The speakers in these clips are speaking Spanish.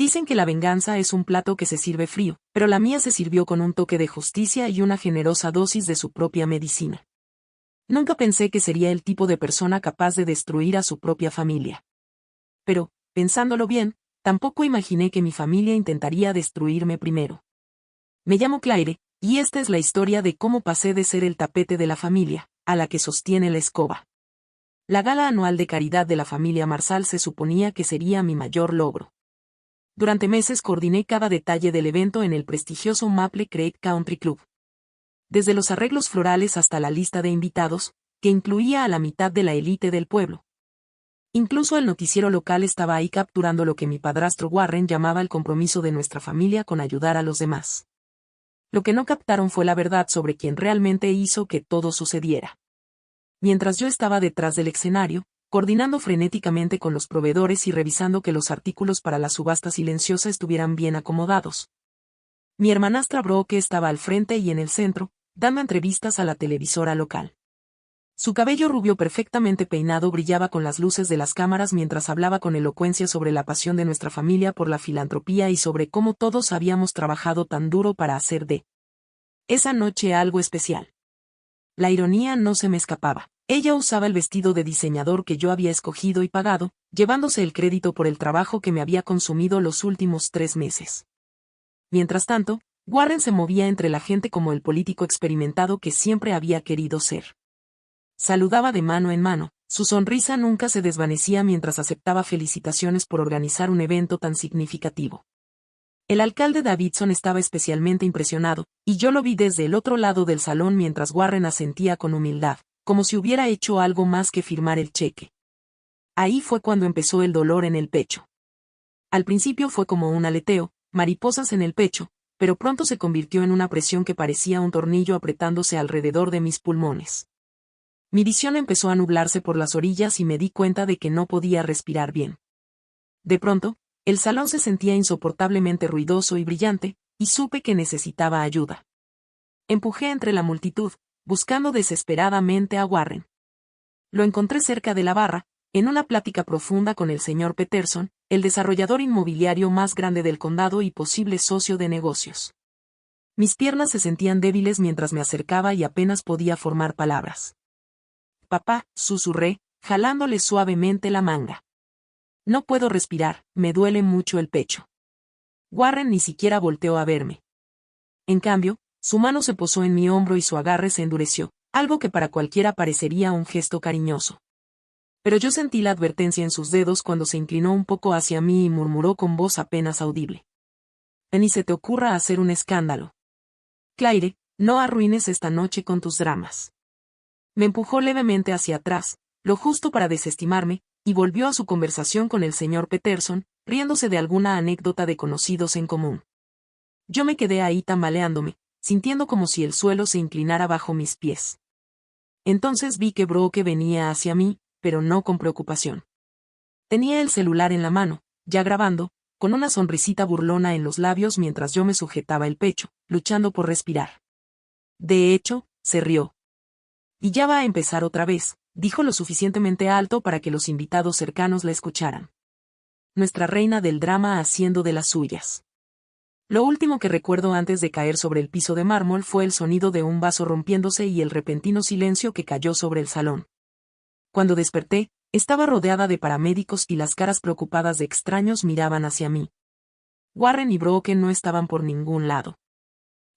Dicen que la venganza es un plato que se sirve frío, pero la mía se sirvió con un toque de justicia y una generosa dosis de su propia medicina. Nunca pensé que sería el tipo de persona capaz de destruir a su propia familia. Pero, pensándolo bien, tampoco imaginé que mi familia intentaría destruirme primero. Me llamo Claire, y esta es la historia de cómo pasé de ser el tapete de la familia, a la que sostiene la escoba. La gala anual de caridad de la familia Marsal se suponía que sería mi mayor logro. Durante meses coordiné cada detalle del evento en el prestigioso Maple Creek Country Club. Desde los arreglos florales hasta la lista de invitados, que incluía a la mitad de la élite del pueblo. Incluso el noticiero local estaba ahí capturando lo que mi padrastro Warren llamaba el compromiso de nuestra familia con ayudar a los demás. Lo que no captaron fue la verdad sobre quién realmente hizo que todo sucediera. Mientras yo estaba detrás del escenario, coordinando frenéticamente con los proveedores y revisando que los artículos para la subasta silenciosa estuvieran bien acomodados. Mi hermanastra Brooke estaba al frente y en el centro, dando entrevistas a la televisora local. Su cabello rubio perfectamente peinado brillaba con las luces de las cámaras mientras hablaba con elocuencia sobre la pasión de nuestra familia por la filantropía y sobre cómo todos habíamos trabajado tan duro para hacer de esa noche algo especial. La ironía no se me escapaba. Ella usaba el vestido de diseñador que yo había escogido y pagado, llevándose el crédito por el trabajo que me había consumido los últimos 3 meses. Mientras tanto, Warren se movía entre la gente como el político experimentado que siempre había querido ser. Saludaba de mano en mano, su sonrisa nunca se desvanecía mientras aceptaba felicitaciones por organizar un evento tan significativo. El alcalde Davidson estaba especialmente impresionado, y yo lo vi desde el otro lado del salón mientras Warren asentía con humildad, como si hubiera hecho algo más que firmar el cheque. Ahí fue cuando empezó el dolor en el pecho. Al principio fue como un aleteo, mariposas en el pecho, pero pronto se convirtió en una presión que parecía un tornillo apretándose alrededor de mis pulmones. Mi visión empezó a nublarse por las orillas y me di cuenta de que no podía respirar bien. De pronto, el salón se sentía insoportablemente ruidoso y brillante, y supe que necesitaba ayuda. Empujé entre la multitud, buscando desesperadamente a Warren. Lo encontré cerca de la barra, en una plática profunda con el señor Peterson, el desarrollador inmobiliario más grande del condado y posible socio de negocios. Mis piernas se sentían débiles mientras me acercaba y apenas podía formar palabras. «Papá», susurré, jalándole suavemente la manga. «No puedo respirar, me duele mucho el pecho». Warren ni siquiera volteó a verme. En cambio, su mano se posó en mi hombro y su agarre se endureció, algo que para cualquiera parecería un gesto cariñoso. Pero yo sentí la advertencia en sus dedos cuando se inclinó un poco hacia mí y murmuró con voz apenas audible. «Ni se te ocurra hacer un escándalo. Claire, no arruines esta noche con tus dramas». Me empujó levemente hacia atrás, lo justo para desestimarme, y volvió a su conversación con el señor Peterson, riéndose de alguna anécdota de conocidos en común. Yo me quedé ahí tambaleándome, sintiendo como si el suelo se inclinara bajo mis pies. Entonces vi que Brooke venía hacia mí, pero no con preocupación. Tenía el celular en la mano, ya grabando, con una sonrisita burlona en los labios mientras yo me sujetaba el pecho, luchando por respirar. De hecho, se rió. «Y ya va a empezar otra vez», dijo lo suficientemente alto para que los invitados cercanos la escucharan. Nuestra reina del drama haciendo de las suyas. Lo último que recuerdo antes de caer sobre el piso de mármol fue el sonido de un vaso rompiéndose y el repentino silencio que cayó sobre el salón. Cuando desperté, estaba rodeada de paramédicos y las caras preocupadas de extraños miraban hacia mí. Warren y Brooke no estaban por ningún lado.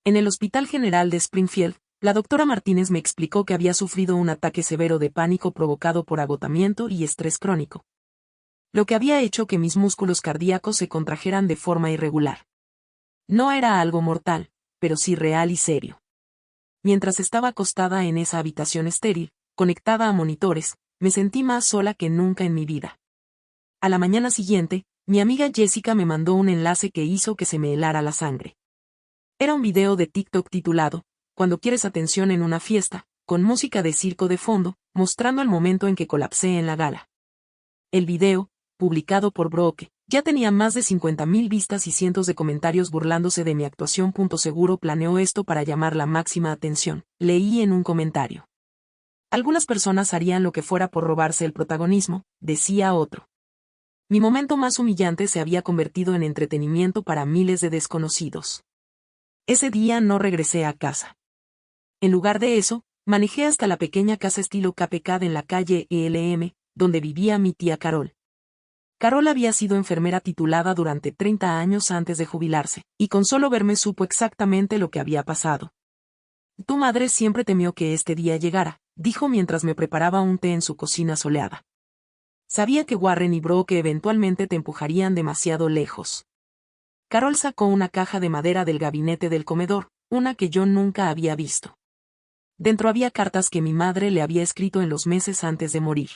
En el Hospital General de Springfield, la doctora Martínez me explicó que había sufrido un ataque severo de pánico provocado por agotamiento y estrés crónico. Lo que había hecho que mis músculos cardíacos se contrajeran de forma irregular. No era algo mortal, pero sí real y serio. Mientras estaba acostada en esa habitación estéril, conectada a monitores, me sentí más sola que nunca en mi vida. A la mañana siguiente, mi amiga Jessica me mandó un enlace que hizo que se me helara la sangre. Era un video de TikTok titulado «Cuando quieres atención en una fiesta», con música de circo de fondo, mostrando el momento en que colapsé en la gala. El video, publicado por Brooke, ya tenía más de 50.000 vistas y cientos de comentarios burlándose de mi actuación. Seguro planeó esto para llamar la máxima atención, leí en un comentario. Algunas personas harían lo que fuera por robarse el protagonismo, decía otro. Mi momento más humillante se había convertido en entretenimiento para miles de desconocidos. Ese día no regresé a casa. En lugar de eso, manejé hasta la pequeña casa estilo KPK en la calle ELM, donde vivía mi tía Carol. Carol había sido enfermera titulada durante 30 años antes de jubilarse, y con solo verme supo exactamente lo que había pasado. Tu madre siempre temió que este día llegara, dijo mientras me preparaba un té en su cocina soleada. Sabía que Warren y Brooke eventualmente te empujarían demasiado lejos. Carol sacó una caja de madera del gabinete del comedor, una que yo nunca había visto. Dentro había cartas que mi madre le había escrito en los meses antes de morir.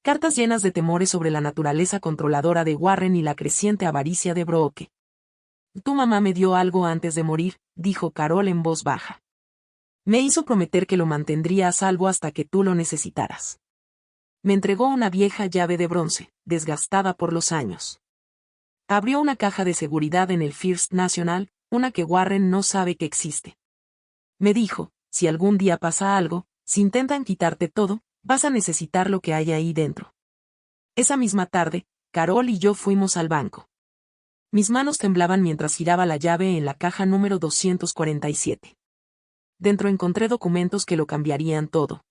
Cartas llenas de temores sobre la naturaleza controladora de Warren y la creciente avaricia de Brooke. Tu mamá me dio algo antes de morir, dijo Carol en voz baja. Me hizo prometer que lo mantendría a salvo hasta que tú lo necesitaras. Me entregó una vieja llave de bronce, desgastada por los años. Abrió una caja de seguridad en el First National, una que Warren no sabe que existe. Me dijo, si algún día pasa algo, si intentan quitarte todo, vas a necesitar lo que hay ahí dentro. Esa misma tarde, Carol y yo fuimos al banco. Mis manos temblaban mientras giraba la llave en la caja número 247. Dentro encontré documentos que lo cambiarían todo.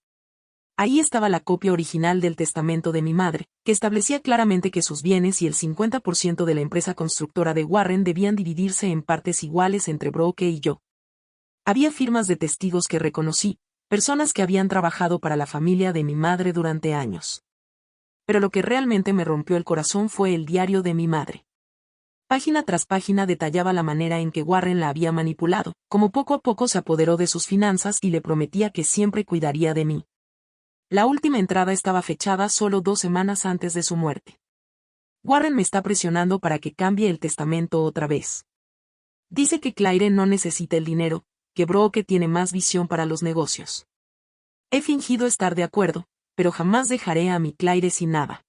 Ahí estaba la copia original del testamento de mi madre, que establecía claramente que sus bienes y el 50% de la empresa constructora de Warren debían dividirse en partes iguales entre Brooke y yo. Había firmas de testigos que reconocí, personas que habían trabajado para la familia de mi madre durante años. Pero lo que realmente me rompió el corazón fue el diario de mi madre. Página tras página detallaba la manera en que Warren la había manipulado, cómo poco a poco se apoderó de sus finanzas y le prometía que siempre cuidaría de mí. La última entrada estaba fechada solo 2 semanas antes de su muerte. Warren me está presionando para que cambie el testamento otra vez. Dice que Claire no necesita el dinero, que Brooke tiene más visión para los negocios. He fingido estar de acuerdo, pero jamás dejaré a mi Claire sin nada.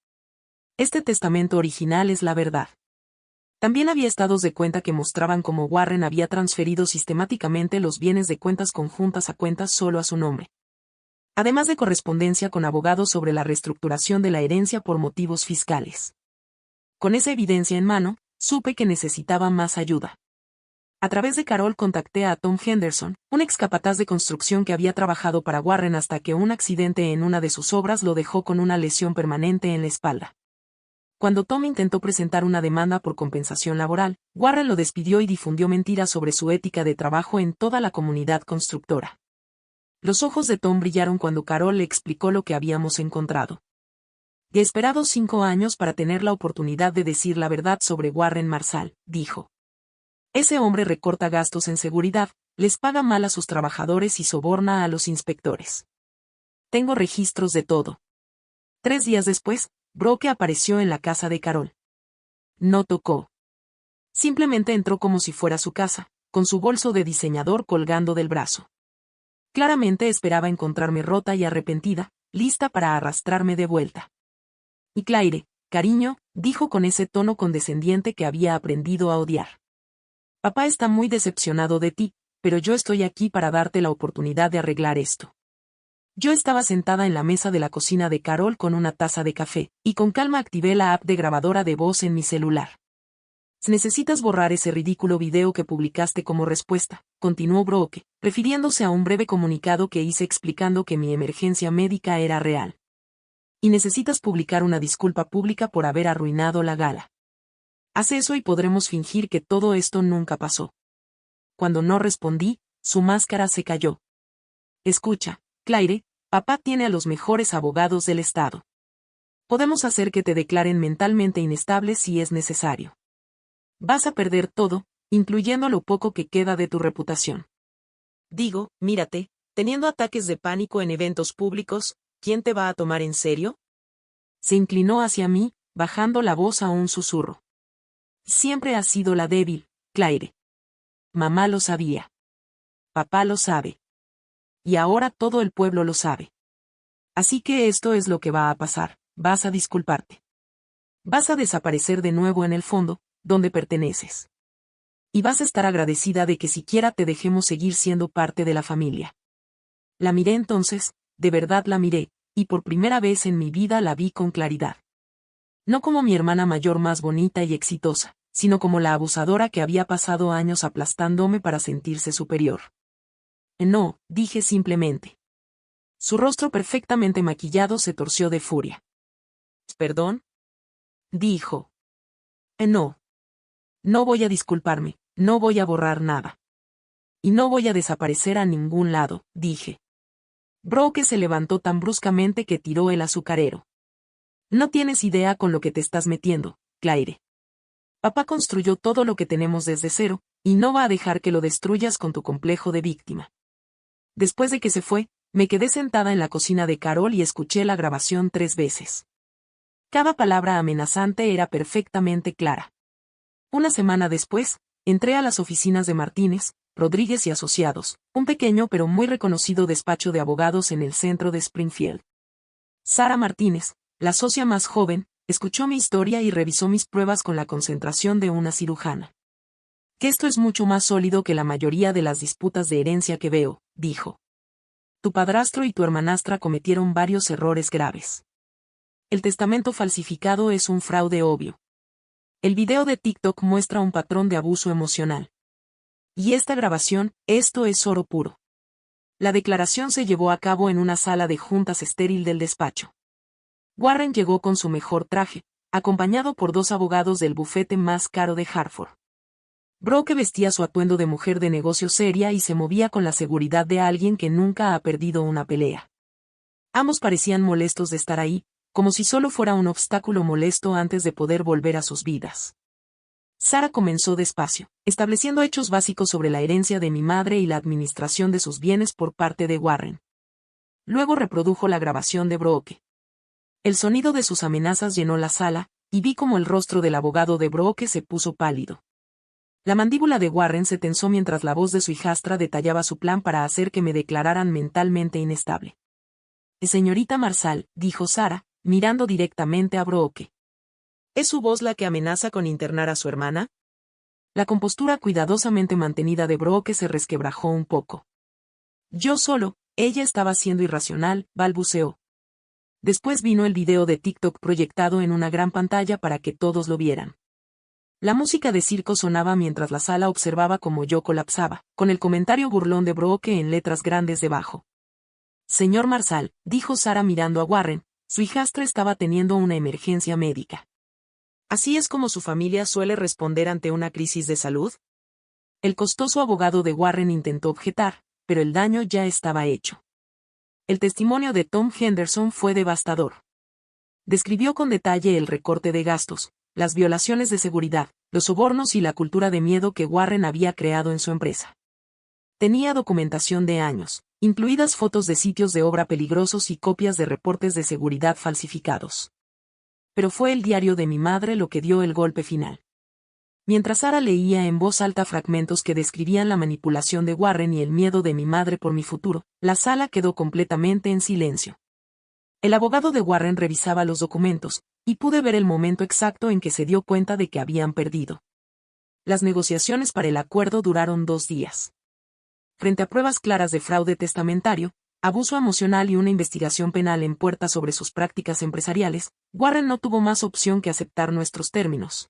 Este testamento original es la verdad. También había estados de cuenta que mostraban cómo Warren había transferido sistemáticamente los bienes de cuentas conjuntas a cuentas solo a su nombre. Además de correspondencia con abogados sobre la reestructuración de la herencia por motivos fiscales. Con esa evidencia en mano, supe que necesitaba más ayuda. A través de Carol contacté a Tom Henderson, un excapataz de construcción que había trabajado para Warren hasta que un accidente en una de sus obras lo dejó con una lesión permanente en la espalda. Cuando Tom intentó presentar una demanda por compensación laboral, Warren lo despidió y difundió mentiras sobre su ética de trabajo en toda la comunidad constructora. Los ojos de Tom brillaron cuando Carol le explicó lo que habíamos encontrado. He esperado 5 años para tener la oportunidad de decir la verdad sobre Warren Marshall, dijo. Ese hombre recorta gastos en seguridad, les paga mal a sus trabajadores y soborna a los inspectores. Tengo registros de todo. 3 días después, Brooke apareció en la casa de Carol. No tocó. Simplemente entró como si fuera su casa, con su bolso de diseñador colgando del brazo. Claramente esperaba encontrarme rota y arrepentida, lista para arrastrarme de vuelta. Y Claire, cariño, dijo con ese tono condescendiente que había aprendido a odiar. Papá está muy decepcionado de ti, pero yo estoy aquí para darte la oportunidad de arreglar esto. Yo estaba sentada en la mesa de la cocina de Carol con una taza de café, y con calma activé la app de grabadora de voz en mi celular. Necesitas borrar ese ridículo video que publicaste como respuesta, continuó Brooke, refiriéndose a un breve comunicado que hice explicando que mi emergencia médica era real. Y necesitas publicar una disculpa pública por haber arruinado la gala. Haz eso y podremos fingir que todo esto nunca pasó. Cuando no respondí, su máscara se cayó. Escucha, Claire, papá tiene a los mejores abogados del estado. Podemos hacer que te declaren mentalmente inestable si es necesario. Vas a perder todo, incluyendo lo poco que queda de tu reputación. Digo, mírate, teniendo ataques de pánico en eventos públicos, ¿quién te va a tomar en serio? Se inclinó hacia mí, bajando la voz a un susurro. Siempre has sido la débil, Claire. Mamá lo sabía. Papá lo sabe. Y ahora todo el pueblo lo sabe. Así que esto es lo que va a pasar, vas a disculparte. Vas a desaparecer de nuevo en el fondo, donde perteneces. Y vas a estar agradecida de que siquiera te dejemos seguir siendo parte de la familia. La miré entonces, de verdad la miré, y por primera vez en mi vida la vi con claridad. No como mi hermana mayor más bonita y exitosa, sino como la abusadora que había pasado años aplastándome para sentirse superior. No, dije simplemente. Su rostro perfectamente maquillado se torció de furia. ¿Perdón? Dijo. No. No voy a disculparme, no voy a borrar nada. Y no voy a desaparecer a ningún lado, dije. Brooke se levantó tan bruscamente que tiró el azucarero. No tienes idea con lo que te estás metiendo, Claire. Papá construyó todo lo que tenemos desde cero, y no va a dejar que lo destruyas con tu complejo de víctima. Después de que se fue, me quedé sentada en la cocina de Carol y escuché la grabación 3 veces. Cada palabra amenazante era perfectamente clara. Una semana después, entré a las oficinas de Martínez, Rodríguez y Asociados, un pequeño pero muy reconocido despacho de abogados en el centro de Springfield. Sara Martínez, la socia más joven, escuchó mi historia y revisó mis pruebas con la concentración de una cirujana. Que esto es mucho más sólido que la mayoría de las disputas de herencia que veo, dijo. Tu padrastro y tu hermanastra cometieron varios errores graves. El testamento falsificado es un fraude obvio. El video de TikTok muestra un patrón de abuso emocional. Y esta grabación, esto es oro puro. La declaración se llevó a cabo en una sala de juntas estéril del despacho. Warren llegó con su mejor traje, acompañado por 2 abogados del bufete más caro de Hartford. Brooke vestía su atuendo de mujer de negocio seria y se movía con la seguridad de alguien que nunca ha perdido una pelea. Ambos parecían molestos de estar ahí, como si solo fuera un obstáculo molesto antes de poder volver a sus vidas. Sara comenzó despacio, estableciendo hechos básicos sobre la herencia de mi madre y la administración de sus bienes por parte de Warren. Luego reprodujo la grabación de Brooke. El sonido de sus amenazas llenó la sala, y vi cómo el rostro del abogado de Brooke se puso pálido. La mandíbula de Warren se tensó mientras la voz de su hijastra detallaba su plan para hacer que me declararan mentalmente inestable. Señorita Marsal, dijo Sara, mirando directamente a Brooke. ¿Es su voz la que amenaza con internar a su hermana? La compostura cuidadosamente mantenida de Brooke se resquebrajó un poco. Yo solo, ella estaba siendo irracional, balbuceó. Después vino el video de TikTok proyectado en una gran pantalla para que todos lo vieran. La música de circo sonaba mientras la sala observaba cómo yo colapsaba, con el comentario burlón de Brooke en letras grandes debajo. Señor Marsal, dijo Sara mirando a Warren, su hijastra estaba teniendo una emergencia médica. ¿Así es como su familia suele responder ante una crisis de salud? El costoso abogado de Warren intentó objetar, pero el daño ya estaba hecho. El testimonio de Tom Henderson fue devastador. Describió con detalle el recorte de gastos, las violaciones de seguridad, los sobornos y la cultura de miedo que Warren había creado en su empresa. Tenía documentación de años, incluidas fotos de sitios de obra peligrosos y copias de reportes de seguridad falsificados. Pero fue el diario de mi madre lo que dio el golpe final. Mientras Sara leía en voz alta fragmentos que describían la manipulación de Warren y el miedo de mi madre por mi futuro, la sala quedó completamente en silencio. El abogado de Warren revisaba los documentos, y pude ver el momento exacto en que se dio cuenta de que habían perdido. Las negociaciones para el acuerdo duraron 2 días. Frente a pruebas claras de fraude testamentario, abuso emocional y una investigación penal en puerta sobre sus prácticas empresariales, Warren no tuvo más opción que aceptar nuestros términos.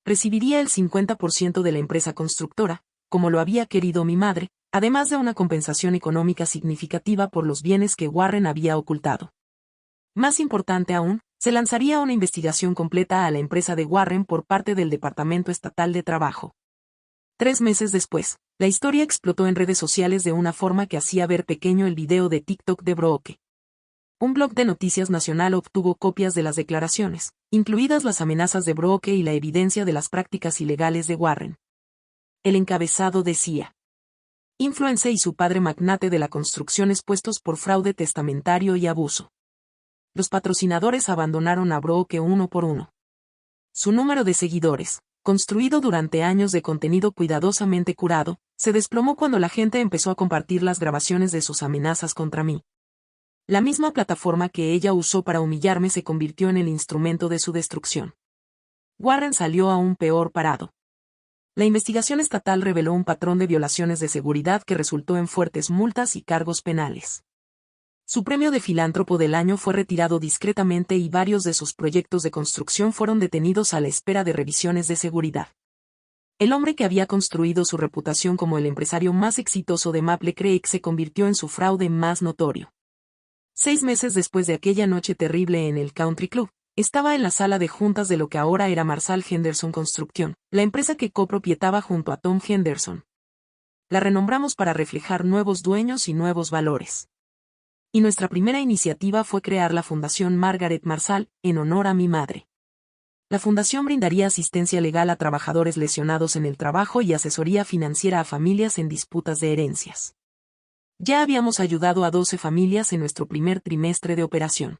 Recibiría el 50% de la empresa constructora, como lo había querido mi madre, además de una compensación económica significativa por los bienes que Warren había ocultado. Más importante aún, se lanzaría una investigación completa a la empresa de Warren por parte del Departamento Estatal de Trabajo. 3 meses después, la historia explotó en redes sociales de una forma que hacía ver pequeño el video de TikTok de Brooke. Un blog de noticias nacional obtuvo copias de las declaraciones, incluidas las amenazas de Brooke y la evidencia de las prácticas ilegales de Warren. El encabezado decía: Influence y su padre magnate de la construcción expuestos por fraude testamentario y abuso. Los patrocinadores abandonaron a Brooke uno por uno. Su número de seguidores, construido durante años de contenido cuidadosamente curado, se desplomó cuando la gente empezó a compartir las grabaciones de sus amenazas contra mí. La misma plataforma que ella usó para humillarme se convirtió en el instrumento de su destrucción. Warren salió aún peor parado. La investigación estatal reveló un patrón de violaciones de seguridad que resultó en fuertes multas y cargos penales. Su premio de filántropo del año fue retirado discretamente y varios de sus proyectos de construcción fueron detenidos a la espera de revisiones de seguridad. El hombre que había construido su reputación como el empresario más exitoso de Maple Creek se convirtió en su fraude más notorio. 6 meses después de aquella noche terrible en el Country Club, estaba en la sala de juntas de lo que ahora era Marshall Henderson Construction, la empresa que copropietaba junto a Tom Henderson. La renombramos para reflejar nuevos dueños y nuevos valores. Y nuestra primera iniciativa fue crear la Fundación Margaret Marshall, en honor a mi madre. La fundación brindaría asistencia legal a trabajadores lesionados en el trabajo y asesoría financiera a familias en disputas de herencias. Ya habíamos ayudado a 12 familias en nuestro primer trimestre de operación.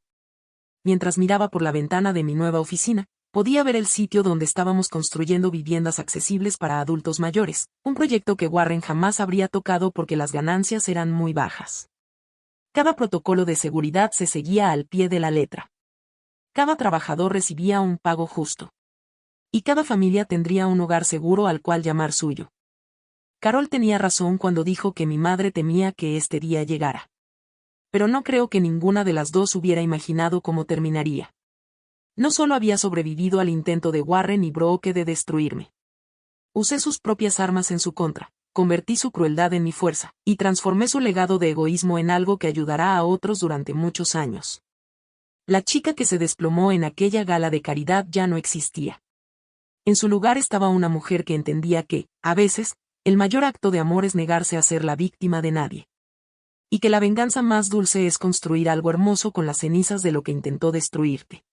Mientras miraba por la ventana de mi nueva oficina, podía ver el sitio donde estábamos construyendo viviendas accesibles para adultos mayores, un proyecto que Warren jamás habría tocado porque las ganancias eran muy bajas. Cada protocolo de seguridad se seguía al pie de la letra. Cada trabajador recibía un pago justo. Y cada familia tendría un hogar seguro al cual llamar suyo. Carol tenía razón cuando dijo que mi madre temía que este día llegara. Pero no creo que ninguna de las dos hubiera imaginado cómo terminaría. No solo había sobrevivido al intento de Warren y Brooke de destruirme. Usé sus propias armas en su contra. Convertí su crueldad en mi fuerza, y transformé su legado de egoísmo en algo que ayudará a otros durante muchos años. La chica que se desplomó en aquella gala de caridad ya no existía. En su lugar estaba una mujer que entendía que, a veces, el mayor acto de amor es negarse a ser la víctima de nadie. Y que la venganza más dulce es construir algo hermoso con las cenizas de lo que intentó destruirte.